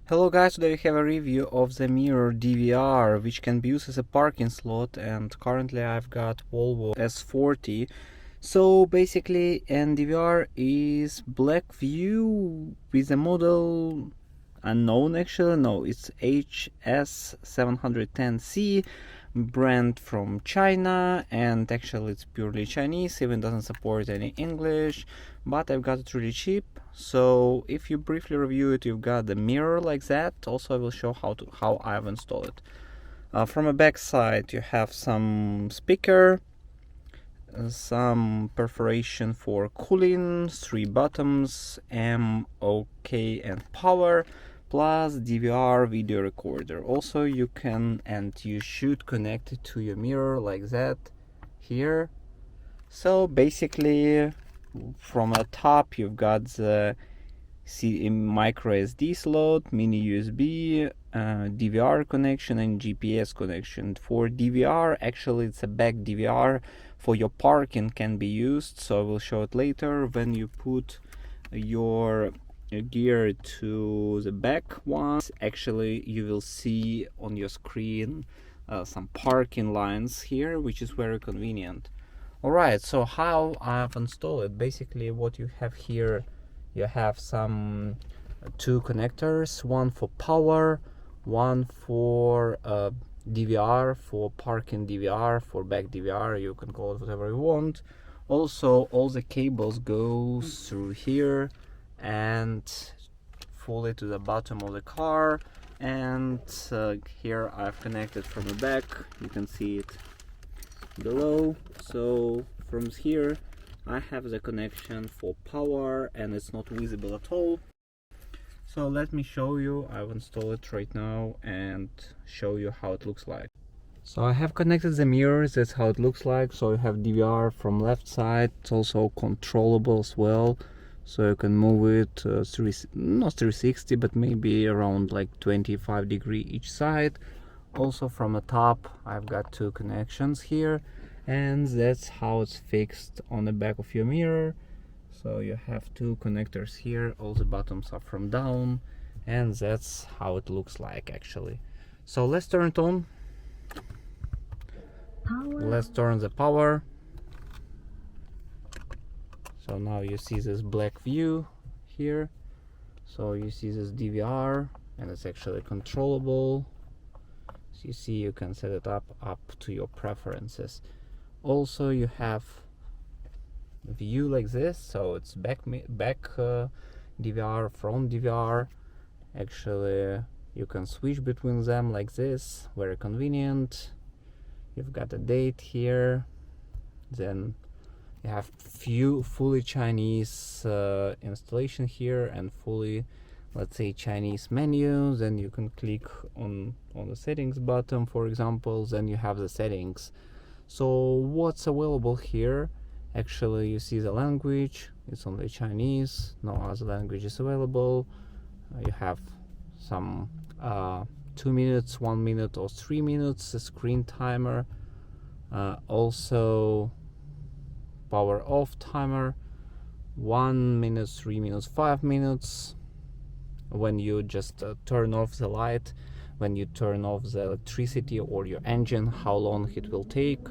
Hello guys, today we have a review of the Mirror DVR, which can be used as a parking slot, and currently I've got Volvo S40. So basically DVR is black view with a model unknown actually. No, it's HS710C, brand from China, and actually it's purely Chinese, even doesn't support any English, but I've got it really cheap. So if you briefly review it, you've got the mirror like that. Also I will show how I've installed it. From the back side you have some speaker, some perforation for cooling, 3 buttons, M, OK and power, plus DVR video recorder. Also you can and you should connect it to your mirror like that here. So basically from the top you've got the micro SD slot, mini USB, DVR connection and GPS connection. For DVR, actually it's a back DVR for your parking can be used, so I will show it later. When you put your gear to the back ones, actually you will see on your screen some parking lines here, which is very convenient. Alright, so how I've installed it, basically what you have here, you have some 2 connectors, one for power, one for DVR, for parking DVR, for back DVR, you can call it whatever you want. Also all the cables go through here and fully to the bottom of the car, and here I've connected from the back, you can see it below. So from here I have the connection for power and it's not visible at all. So let me show you, I've installed it right now and show you how it looks like. So I have connected the mirrors, that's how it looks like. So you have DVR from left side, it's also controllable as well. So you can move it not 360 but maybe around like 25 degree each side. Also from the top I've got 2 connections here, and that's how it's fixed on the back of your mirror. So you have 2 connectors here, all the buttons are from down, and that's how it looks like actually. So let's turn it on. Let's turn the power. So now you see this black view here, so you see this DVR and it's actually controllable. So you see you can set it up to your preferences. Also you have a view like this, so it's back DVR, front DVR. Actually you can switch between them like this, very convenient. You've got a date here, then you have fully Chinese installation here and fully, let's say, Chinese menu. Then you can click on the settings button, for example, then you have the settings. So what's available here, actually you see the language, it's only Chinese, no other language is available. You have some 2 minutes, 1 minute or 3 minutes, a screen timer, also power off timer, 1 minute, 3 minutes, 5 minutes when you just turn off the light, when you turn off the electricity or your engine, how long it will take.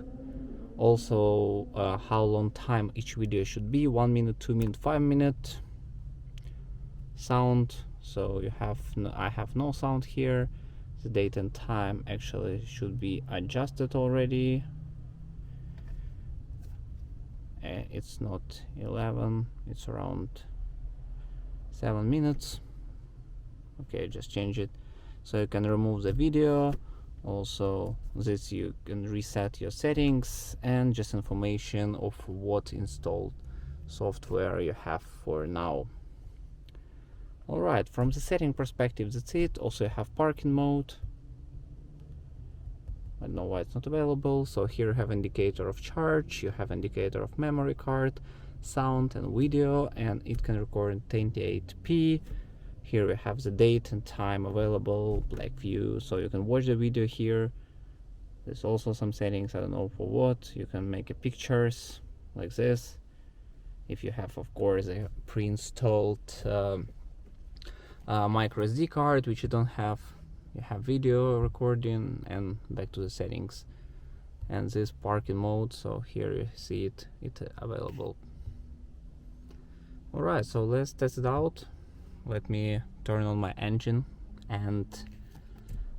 Also how long time each video should be, 1 minute, 2 minute, 5 minute. Sound, so you have I have no sound here. The date and time actually should be adjusted already. It's not 11, it's around 7 minutes. Okay, just change it. So you can remove the video. Also this, you can reset your settings and just information of what installed software you have for now. Alright, from the setting perspective that's it. Also you have parking mode, I don't know why it's not available. So here you have indicator of charge, you have indicator of memory card, sound and video, and it can record in 1080p. Here we have the date and time available, black view, so you can watch the video here. There's also some settings, I don't know for what. You can make pictures like this if you have, of course, a pre-installed micro SD card, which you don't have. You have video recording, and back to the settings. And this parking mode, so here you see it available. Alright, so let's test it out. Let me turn on my engine, and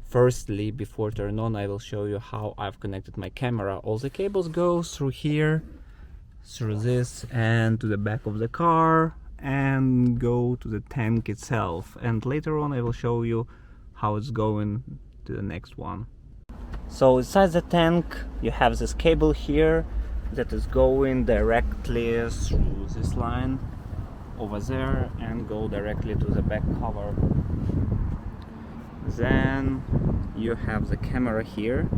firstly, before turn on, I will show you how I've connected my camera. All the cables go through here, through this, and to the back of the car, and go to the tank itself. And later on I will show you how it's going to the next one. So inside the tank you have this cable here that is going directly through this line over there and go directly to the back cover. Then you have the camera here.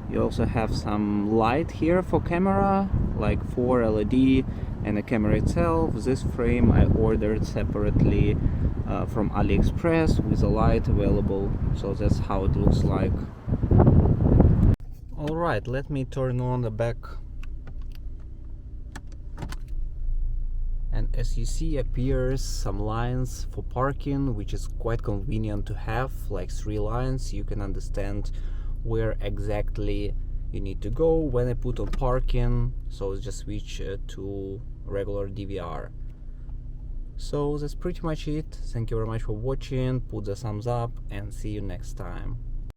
You also have some light here for camera, like 4 LED, and the camera itself. This frame I ordered separately from AliExpress with a light available, so that's how it looks like. Alright, let me turn on the back. And as you see, appears some lines for parking, which is quite convenient to have, like 3 lines. You can understand where exactly you need to go when I put on parking, so just switch to regular DVR. So that's pretty much it. Thank you very much for watching. Put the thumbs up and see you next time.